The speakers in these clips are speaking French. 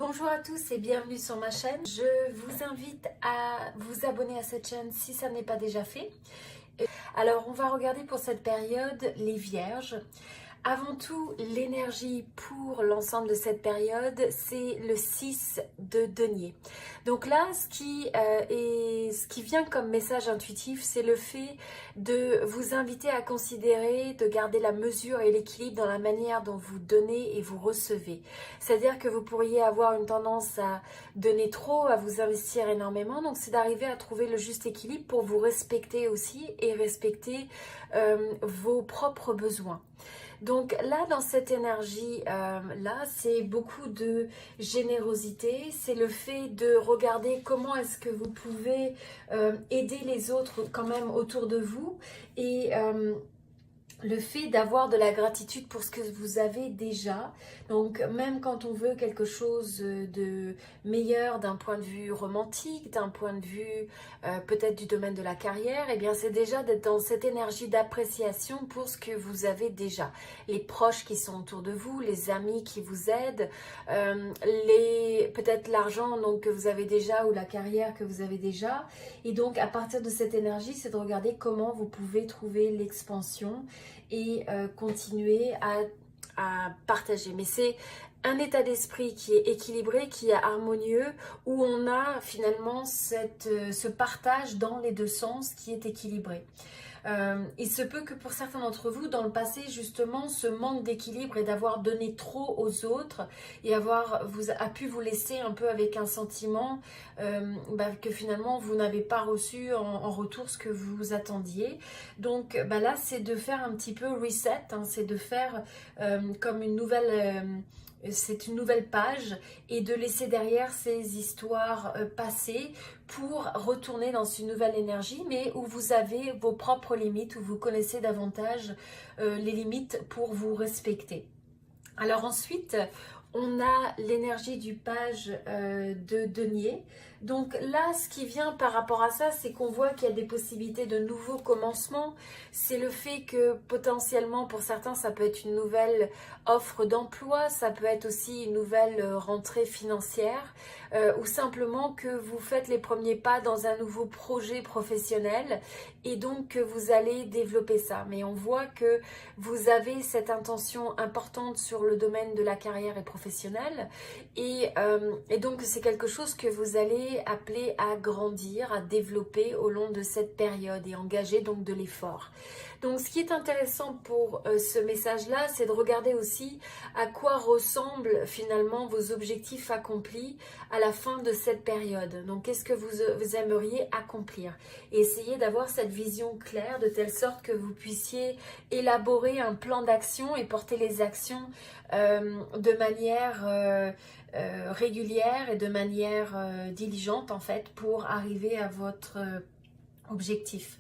Bonjour à tous et bienvenue sur ma chaîne. Je vous invite à vous abonner à cette chaîne si ça n'est pas déjà fait. Alors on va regarder pour cette période les Vierges. Avant tout, l'énergie pour l'ensemble de cette période, c'est le 6 de denier. Donc là, ce qui vient comme message intuitif, c'est le fait de vous inviter à considérer, de garder la mesure et l'équilibre dans la manière dont vous donnez et vous recevez. C'est-à-dire que vous pourriez avoir une tendance à donner trop, à vous investir énormément. Donc c'est d'arriver à trouver le juste équilibre pour vous respecter aussi et respecter vos propres besoins. Donc là, dans cette énergie-là, c'est beaucoup de générosité. C'est le fait de regarder comment est-ce que vous pouvez aider les autres quand même autour de vous et le fait d'avoir de la gratitude pour ce que vous avez déjà. Donc même quand on veut quelque chose de meilleur d'un point de vue romantique, d'un point de vue peut-être du domaine de la carrière, et bien c'est déjà d'être dans cette énergie d'appréciation pour ce que vous avez déjà. Les proches qui sont autour de vous, les amis qui vous aident, peut-être l'argent donc que vous avez déjà ou la carrière que vous avez déjà. Et donc à partir de cette énergie, c'est de regarder comment vous pouvez trouver l'expansion et continuer à partager. Mais c'est un état d'esprit qui est équilibré, qui est harmonieux, où on a finalement ce partage dans les deux sens qui est équilibré. Il se peut que pour certains d'entre vous, dans le passé, justement, ce manque d'équilibre et d'avoir donné trop aux autres et a pu vous laisser un peu avec un sentiment que finalement, vous n'avez pas reçu en retour ce que vous attendiez. Donc là, c'est de faire un petit peu reset, hein, c'est de faire comme une nouvelle... c'est une nouvelle page et de laisser derrière ces histoires passées pour retourner dans une nouvelle énergie, mais où vous avez vos propres limites, où vous connaissez davantage les limites pour vous respecter. Alors ensuite, on a l'énergie du page de denier. Donc là, ce qui vient par rapport à ça, c'est qu'on voit qu'il y a des possibilités de nouveaux commencements. C'est le fait que potentiellement, pour certains, ça peut être une nouvelle offre d'emploi, ça peut être aussi une nouvelle rentrée financière, ou simplement que vous faites les premiers pas dans un nouveau projet professionnel et donc que vous allez développer ça. Mais on voit que vous avez cette intention importante sur le domaine de la carrière et professionnelle et donc c'est quelque chose que vous allez appeler à grandir, à développer au long de cette période et engager donc de l'effort. Donc ce qui est intéressant pour ce message-là, c'est de regarder aussi à quoi ressemblent finalement vos objectifs accomplis à la fin de cette période. Donc qu'est-ce que vous aimeriez accomplir? Et essayez d'avoir cette vision claire de telle sorte que vous puissiez élaborer un plan d'action et porter les actions de manière régulière et de manière diligente en fait pour arriver à votre objectif.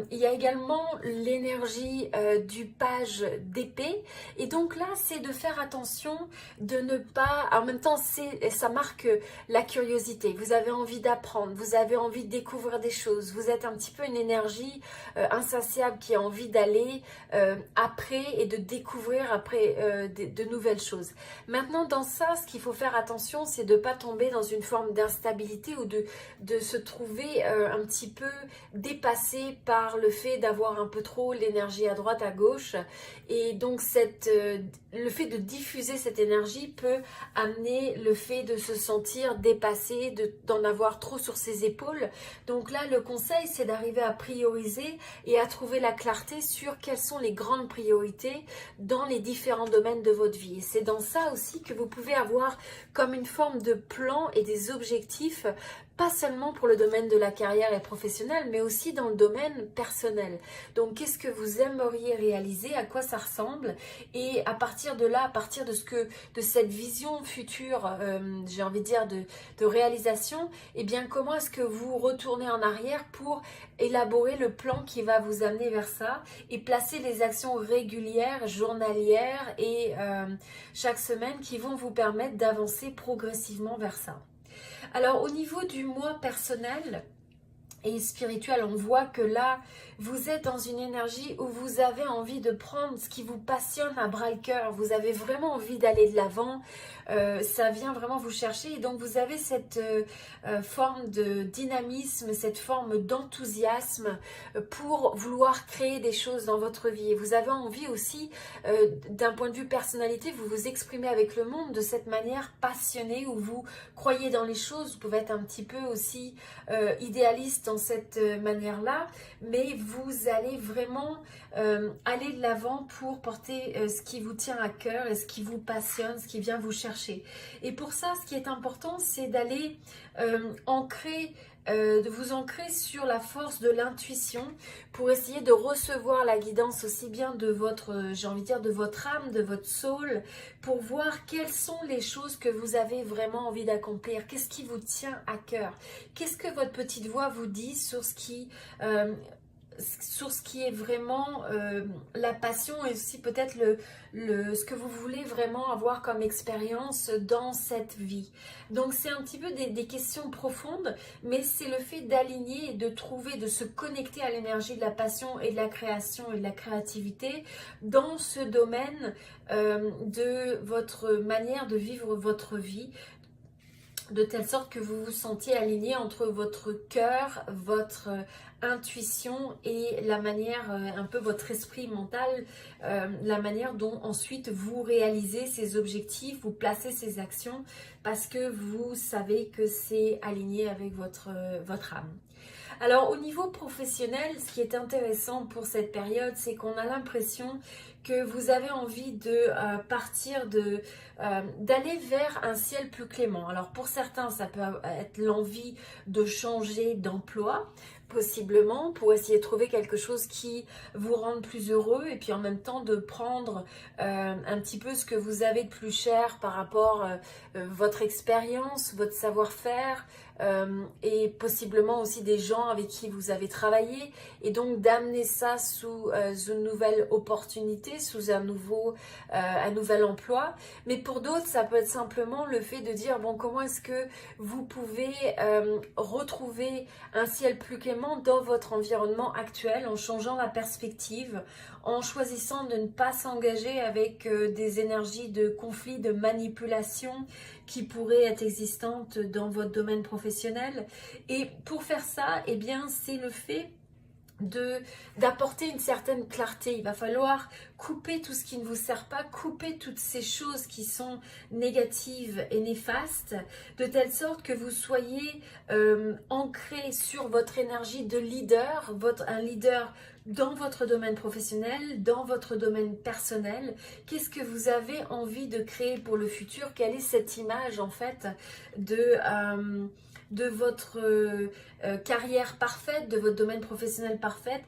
Il y a également l'énergie du page d'épée et donc là c'est de faire attention de ne pas, en même temps ça marque la curiosité, vous avez envie d'apprendre, vous avez envie de découvrir des choses, vous êtes un petit peu une énergie insatiable qui a envie d'aller après et de découvrir après de nouvelles choses. Maintenant dans ça, ce qu'il faut faire attention, c'est de ne pas tomber dans une forme d'instabilité ou de se trouver un petit peu dépassé par le fait d'avoir un peu trop l'énergie à droite, à gauche. Et donc le fait de diffuser cette énergie peut amener le fait de se sentir dépassé, d'en avoir trop sur ses épaules. Donc là, le conseil, c'est d'arriver à prioriser et à trouver la clarté sur quelles sont les grandes priorités dans les différents domaines de votre vie. Et c'est dans ça aussi que vous pouvez avoir comme une forme de plan et des objectifs, pas seulement pour le domaine de la carrière et professionnelle, mais aussi dans le domaine personnel. Donc, qu'est-ce que vous aimeriez réaliser, à quoi ça ressemble, et à partir de là, à partir de cette vision future, j'ai envie de dire de réalisation, eh bien, comment est-ce que vous retournez en arrière pour élaborer le plan qui va vous amener vers ça et placer les actions régulières, journalières et chaque semaine qui vont vous permettre d'avancer progressivement vers ça. Alors au niveau du moi personnel, et spirituel. On voit que là, vous êtes dans une énergie où vous avez envie de prendre ce qui vous passionne à bras le cœur. Vous avez vraiment envie d'aller de l'avant. Ça vient vraiment vous chercher. Et donc, vous avez cette forme de dynamisme, cette forme d'enthousiasme pour vouloir créer des choses dans votre vie. Et vous avez envie aussi, d'un point de vue personnalité, vous vous exprimez avec le monde de cette manière passionnée où vous croyez dans les choses. Vous pouvez être un petit peu aussi idéaliste dans cette manière-là, mais vous allez vraiment aller de l'avant pour porter ce qui vous tient à cœur et ce qui vous passionne, ce qui vient vous chercher. Et pour ça, ce qui est important, c'est d'aller de vous ancrer sur la force de l'intuition pour essayer de recevoir la guidance aussi bien de votre, j'ai envie de dire, de votre âme, de votre soul, pour voir quelles sont les choses que vous avez vraiment envie d'accomplir, qu'est-ce qui vous tient à cœur, qu'est-ce que votre petite voix vous dit sur ce qui est vraiment la passion et aussi peut-être ce que vous voulez vraiment avoir comme expérience dans cette vie. Donc c'est un petit peu des questions profondes, mais c'est le fait d'aligner et de trouver, de se connecter à l'énergie de la passion et de la création et de la créativité dans ce domaine de votre manière de vivre votre vie, de telle sorte que vous vous sentiez aligné entre votre cœur, votre intuition et la manière, un peu votre esprit mental, la manière dont ensuite vous réalisez ces objectifs, vous placez ces actions parce que vous savez que c'est aligné avec votre âme. Alors au niveau professionnel, ce qui est intéressant pour cette période, c'est qu'on a l'impression que vous avez envie de d'aller vers un ciel plus clément. Alors pour certains, ça peut être l'envie de changer d'emploi, possiblement, pour essayer de trouver quelque chose qui vous rende plus heureux et puis en même temps de prendre un petit peu ce que vous avez de plus cher par rapport à votre expérience, votre savoir-faire, et possiblement aussi des gens avec qui vous avez travaillé et donc d'amener ça sous une nouvelle opportunité, sous un nouvel emploi. Mais pour d'autres, ça peut être simplement le fait de dire bon, comment est-ce que vous pouvez retrouver un ciel plus clément dans votre environnement actuel en changeant la perspective, en choisissant de ne pas s'engager avec des énergies de conflit, de manipulation qui pourraient être existantes dans votre domaine professionnel. Et pour faire ça, eh bien, c'est le fait d'apporter une certaine clarté. Il va falloir couper tout ce qui ne vous sert pas, couper toutes ces choses qui sont négatives et néfastes, de telle sorte que vous soyez ancré sur votre énergie de leader, un leader dans votre domaine professionnel, dans votre domaine personnel. Qu'est-ce que vous avez envie de créer pour le futur? Quelle est cette image en fait de votre carrière parfaite, de votre domaine professionnel parfait,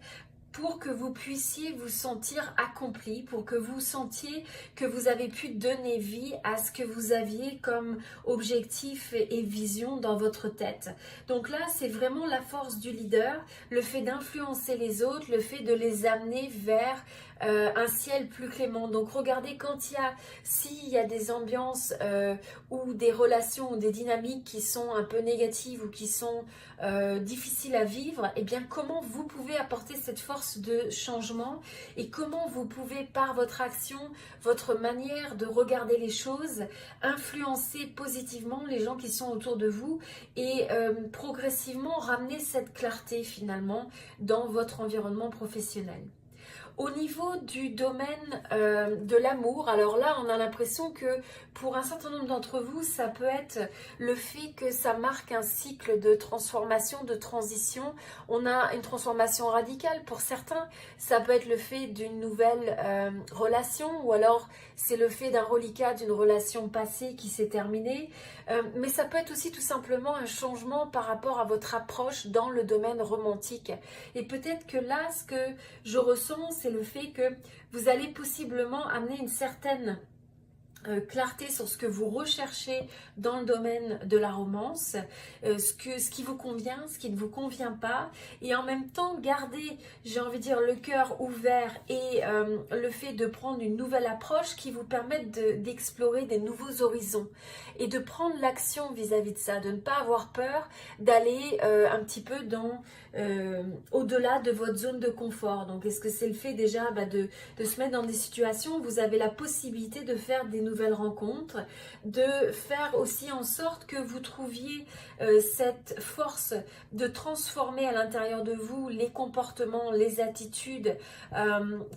pour que vous puissiez vous sentir accompli, pour que vous sentiez que vous avez pu donner vie à ce que vous aviez comme objectif et vision dans votre tête. Donc là, c'est vraiment la force du leader, le fait d'influencer les autres, le fait de les amener vers un ciel plus clément. Donc regardez s'il y a des ambiances ou des relations ou des dynamiques qui sont un peu négatives ou qui sont difficiles à vivre, et bien comment vous pouvez apporter cette force de changement et comment vous pouvez par votre action, votre manière de regarder les choses, influencer positivement les gens qui sont autour de vous et progressivement ramener cette clarté finalement dans votre environnement professionnel. Au niveau du domaine de l'amour, alors là, on a l'impression que pour un certain nombre d'entre vous, ça peut être le fait que ça marque un cycle de transformation, de transition. On a une transformation radicale. Pour certains, ça peut être le fait d'une nouvelle relation ou alors c'est le fait d'un reliquat d'une relation passée qui s'est terminée. Mais ça peut être aussi tout simplement un changement par rapport à votre approche dans le domaine romantique. Et peut-être que là, ce que je ressens, c'est le fait que vous allez possiblement amener une certaine clarté sur ce que vous recherchez dans le domaine de la romance, ce qui vous convient, ce qui ne vous convient pas, et en même temps garder, j'ai envie de dire, le cœur ouvert et le fait de prendre une nouvelle approche qui vous permette d'explorer des nouveaux horizons et de prendre l'action vis-à-vis de ça, de ne pas avoir peur d'aller un petit peu au-delà de votre zone de confort. Donc est-ce que c'est le fait déjà de se mettre dans des situations où vous avez la possibilité de faire des nouvelles rencontres, de faire aussi en sorte que vous trouviez cette force de transformer à l'intérieur de vous les comportements, les attitudes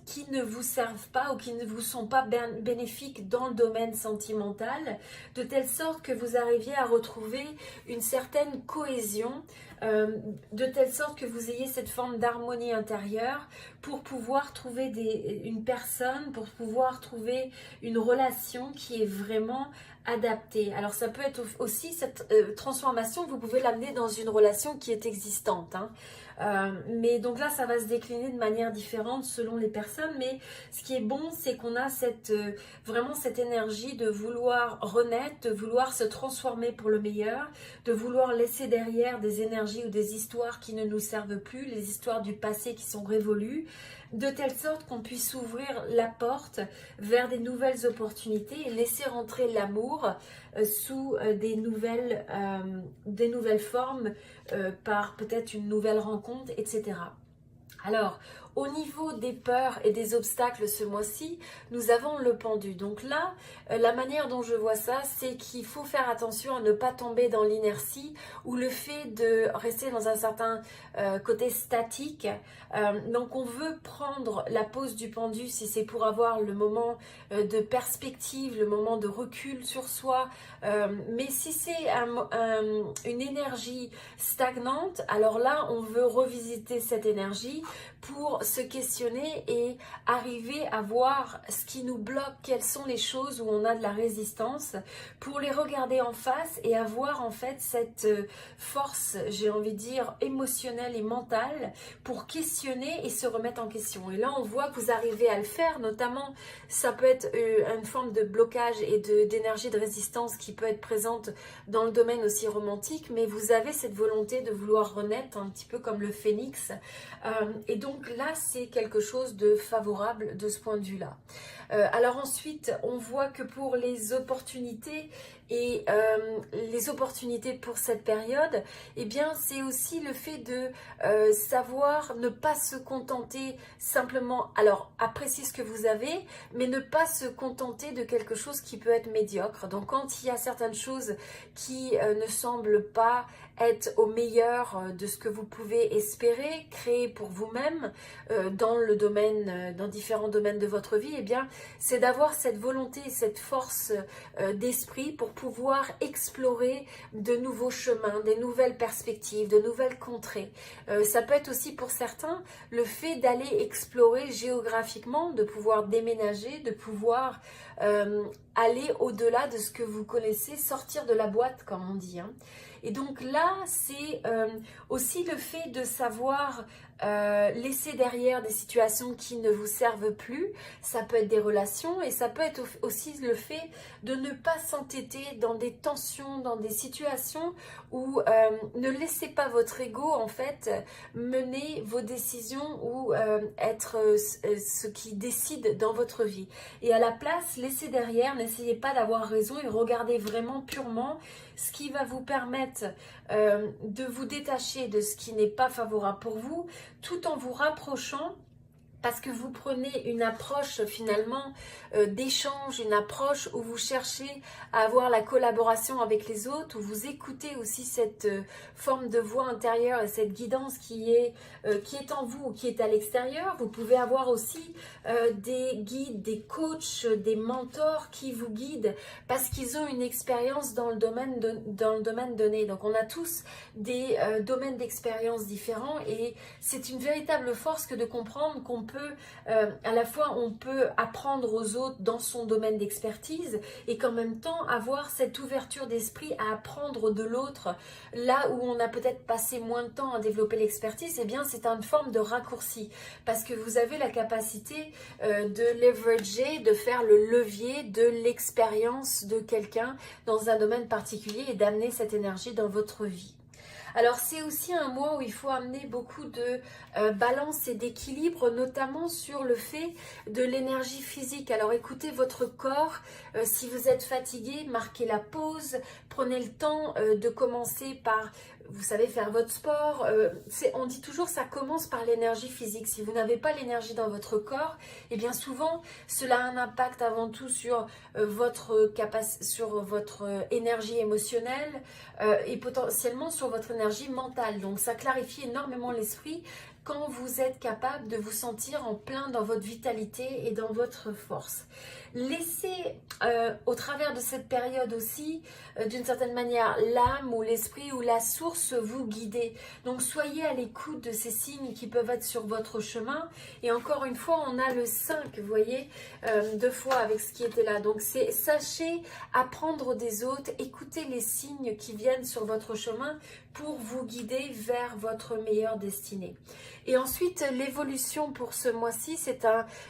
qui ne vous servent pas ou qui ne vous sont pas bénéfiques dans le domaine sentimental, de telle sorte que vous arriviez à retrouver une certaine cohésion, de telle sorte que vous ayez cette forme d'harmonie intérieure pour pouvoir trouver une personne, pour pouvoir trouver une relation qui est vraiment adaptée. Alors ça peut être aussi cette transformation, vous pouvez l'amener dans une relation qui est existante, hein. Mais donc là ça va se décliner de manière différente selon les personnes, mais ce qui est bon c'est qu'on a vraiment cette énergie de vouloir renaître, de vouloir se transformer pour le meilleur, de vouloir laisser derrière des énergies ou des histoires qui ne nous servent plus, les histoires du passé qui sont révolues, de telle sorte qu'on puisse ouvrir la porte vers des nouvelles opportunités et laisser rentrer l'amour sous des nouvelles formes, par peut-être une nouvelle rencontre, etc. Alors, au niveau des peurs et des obstacles ce mois-ci, nous avons le pendu. Donc là, la manière dont je vois ça, c'est qu'il faut faire attention à ne pas tomber dans l'inertie ou le fait de rester dans un certain côté statique. Donc on veut prendre la pause du pendu si c'est pour avoir le moment de perspective, le moment de recul sur soi. Mais si c'est une énergie stagnante, alors là, on veut revisiter cette énergie pour se questionner et arriver à voir ce qui nous bloque, quelles sont les choses où on a de la résistance, pour les regarder en face et avoir en fait cette force, j'ai envie de dire, émotionnelle et mentale pour questionner et se remettre en question. Et là, on voit que vous arrivez à le faire, notamment, ça peut être une forme de blocage et d'énergie de résistance qui peut être présente dans le domaine aussi romantique, mais vous avez cette volonté de vouloir renaître un petit peu comme le phénix. Et donc là, c'est quelque chose de favorable de ce point de vue-là. Alors ensuite, on voit que pour les opportunités et les opportunités pour cette période, eh bien, c'est aussi le fait de savoir ne pas se contenter simplement, alors apprécier ce que vous avez, mais ne pas se contenter de quelque chose qui peut être médiocre. Donc quand il y a certaines choses qui ne semblent pas être au meilleur de ce que vous pouvez espérer, créer pour vous-même dans différents domaines de votre vie, eh bien, c'est d'avoir cette volonté et cette force d'esprit pour pouvoir explorer de nouveaux chemins, des nouvelles perspectives, de nouvelles contrées. Ça peut être aussi pour certains le fait d'aller explorer géographiquement, de pouvoir déménager, de pouvoir aller au-delà de ce que vous connaissez, sortir de la boîte comme on dit, hein. Et donc là, c'est aussi le fait de savoir laisser derrière des situations qui ne vous servent plus. Ça peut être des relations et ça peut être aussi le fait de ne pas s'entêter dans des tensions, dans des situations où ne laissez pas votre ego en fait mener vos décisions ou être ce qui décide dans votre vie. Et à la place, laissez derrière, n'essayez pas d'avoir raison et regardez vraiment purement ce qui va vous permettre de vous détacher de ce qui n'est pas favorable pour vous, tout en vous rapprochant, parce que vous prenez une approche finalement d'échange, une approche où vous cherchez à avoir la collaboration avec les autres, où vous écoutez aussi cette forme de voix intérieure et cette guidance qui est en vous ou qui est à l'extérieur. Vous pouvez avoir aussi des guides, des coachs, des mentors qui vous guident parce qu'ils ont une expérience dans le domaine donné. Donc on a tous des domaines d'expérience différents et c'est une véritable force que de comprendre qu'on peut, à la fois on peut apprendre aux autres dans son domaine d'expertise et qu'en même temps avoir cette ouverture d'esprit à apprendre de l'autre là où on a peut-être passé moins de temps à développer l'expertise, eh bien c'est une forme de raccourci parce que vous avez la capacité de leverager, de faire le levier de l'expérience de quelqu'un dans un domaine particulier et d'amener cette énergie dans votre vie. Alors c'est aussi un mois où il faut amener beaucoup de balance et d'équilibre, notamment sur le fait de l'énergie physique. Alors écoutez votre corps, si vous êtes fatigué, marquez la pause, prenez le temps de commencer par, vous savez, faire votre sport. On dit toujours ça commence par l'énergie physique. Si vous n'avez pas l'énergie dans votre corps, et bien souvent cela a un impact avant tout sur votre énergie émotionnelle et potentiellement sur votre énergie mentale. Donc ça clarifie énormément l'esprit quand vous êtes capable de vous sentir en plein dans votre vitalité et dans votre force. Laissez au travers de cette période aussi, d'une certaine manière, l'âme ou l'esprit ou la source vous guider. Donc soyez à l'écoute de ces signes qui peuvent être sur votre chemin. Et encore une fois, on a le 5, vous voyez, 2 fois avec ce qui était là. Donc c'est sachez apprendre des autres, écoutez les signes qui viennent sur votre chemin pour vous guider vers votre meilleure destinée. Et ensuite, l'évolution pour ce mois-ci, c'est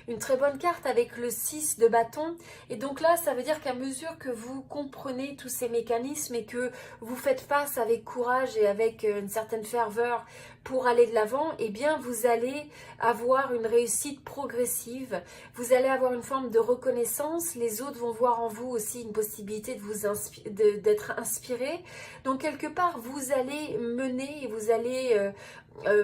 une très bonne carte avec le 6 de bâton. Et donc là, ça veut dire qu'à mesure que vous comprenez tous ces mécanismes et que vous faites face avec courage et avec une certaine ferveur pour aller de l'avant, eh bien, vous allez avoir une réussite progressive. Vous allez avoir une forme de reconnaissance. Les autres vont voir en vous aussi une possibilité d'être inspiré. Donc, quelque part, vous allez mener et vous allez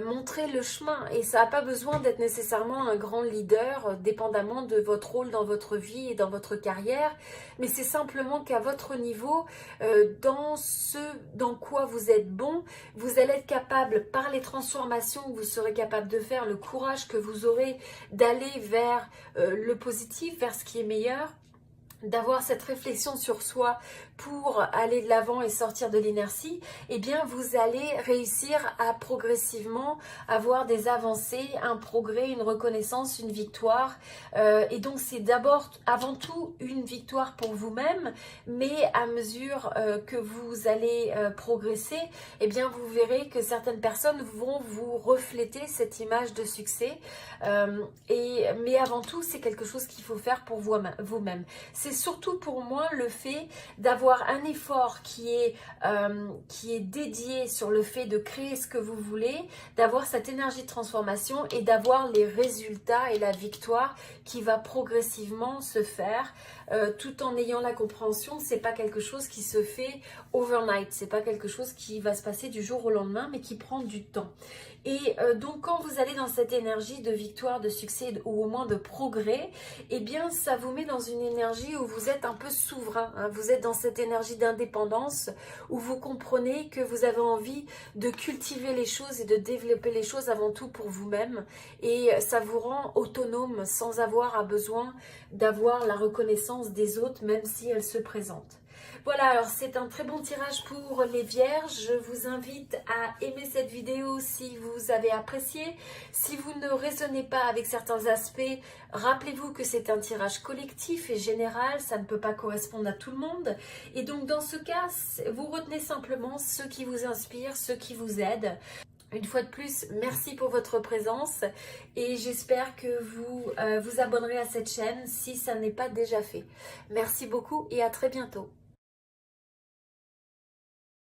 montrer le chemin. Et ça n'a pas besoin d'être nécessairement un grand leader, dépendamment de votre rôle dans votre vie et dans votre carrière. Mais c'est simplement qu'à votre niveau, dans ce dans quoi vous êtes bon, vous allez être capable, par les transformations que vous serez capable de faire, le courage que vous aurez d'aller vers le positif, vers ce qui est meilleur, d'avoir cette réflexion sur soi pour aller de l'avant et sortir de l'inertie, eh bien vous allez réussir à progressivement avoir des avancées, un progrès, une reconnaissance, une victoire. Et donc c'est d'abord, avant tout, une victoire pour vous-même, mais à mesure que vous allez progresser, eh bien vous verrez que certaines personnes vont vous refléter cette image de succès. Mais avant tout, c'est quelque chose qu'il faut faire pour vous-même. C'est surtout pour moi le fait d'avoir un effort qui est dédié sur le fait de créer ce que vous voulez, d'avoir cette énergie de transformation et d'avoir les résultats et la victoire qui va progressivement se faire tout en ayant la compréhension que c'est pas quelque chose qui se fait overnight, c'est pas quelque chose qui va se passer du jour au lendemain mais qui prend du temps. Et donc quand vous allez dans cette énergie de victoire, de succès ou au moins de progrès, eh bien ça vous met dans une énergie où vous êtes un peu souverain, hein. Vous êtes dans cette énergie d'indépendance où vous comprenez que vous avez envie de cultiver les choses et de développer les choses avant tout pour vous-même. Et ça vous rend autonome sans avoir besoin d'avoir la reconnaissance des autres, même si elle se présente. Voilà, alors c'est un très bon tirage pour les vierges. Je vous invite à aimer cette vidéo si vous avez apprécié. Si vous ne raisonnez pas avec certains aspects, rappelez-vous que c'est un tirage collectif et général, ça ne peut pas correspondre à tout le monde. Et donc dans ce cas, vous retenez simplement ce qui vous inspire, ce qui vous aide. Une fois de plus, merci pour votre présence et j'espère que vous vous abonnerez à cette chaîne si ça n'est pas déjà fait. Merci beaucoup et à très bientôt.